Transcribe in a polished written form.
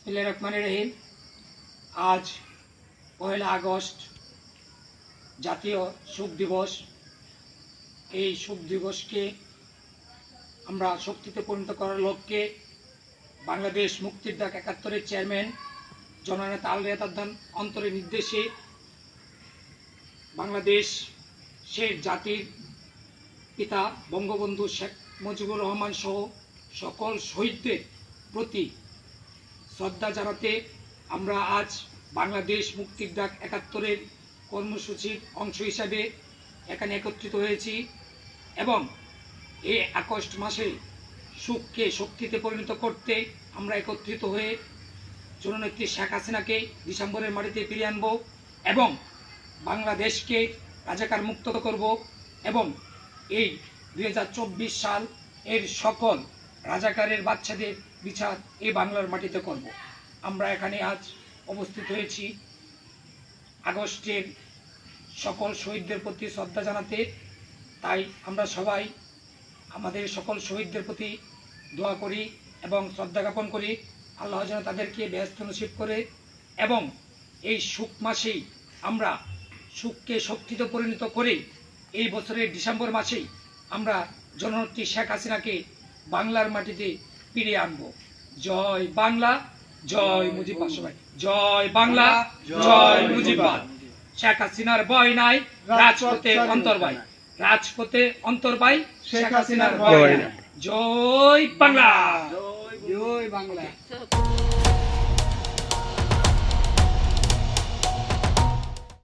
বিসমিল্লাহির রহমানির রহিম। আজ 1 আগস্ট জাতীয় শোক দিবস। এই শোক দিবসকে আমরা শক্তিতে পরিণত করার লক্ষ্যে বাংলাদেশ মুক্তির ডাক 71-এর চেয়ারম্যান জননেতা আল রেয়াদান অন্তরের নির্দেশে বাংলাদেশ সে জাতির পিতা বঙ্গবন্ধু শেখ মুজিবুর রহমান সহ সকল শহীদদের প্রতি শ্রদ্ধা জানাতে আমরা আজ বাংলাদেশ মুক্তির ডাক 71-এর কর্মসূচির অংশ হিসাবে এখানে একত্রিত হয়েছি এবং এই আগস্ট মাসে সুখকে শক্তিতে পরিণত করতে আমরা একত্রিত হয়ে জননেত্রী শেখ হাসিনাকে ডিসেম্বরের মাটিতে ফিরিয়ে আনব এবং বাংলাদেশকে রাজাকার মুক্ত করব এবং এই 2024 সাল এর সকল রাজাকারের বাচ্চাদের বিচার এই বাংলার মাটিতে করব। আমরা এখানে আজ উপস্থিত হয়েছি আগস্টের সকল শহীদদের প্রতি শ্রদ্ধা জানাতে। তাই আমরা সবাই আমাদের সকল শহীদদের প্রতি দোয়া করি এবং শ্রদ্ধা জ্ঞাপন করি। আল্লাহ যেন তাদেরকে বেহেশত নসিব করে এবং এই সুখ মাসেই আমরা সুখকে শক্তিতে পরিণত করে এই বছরের ডিসেম্বর মাসেই আমরা জননেত্রী শেখ হাসিনাকে বাংলার মাটিতে ফিরিয়ে আনবো। জয় বাংলা, জয় মুজিববাদ। সবাই জয় বাংলা, জয় মুজিববাদ। শেখ হাসিনার ভয় নাই, রাজপথে অন্তর্বাই, রাজপথে অন্তর্বাই, শেখ হাসিনার ভয় নাই। জয় বাংলা, জয় বাংলা।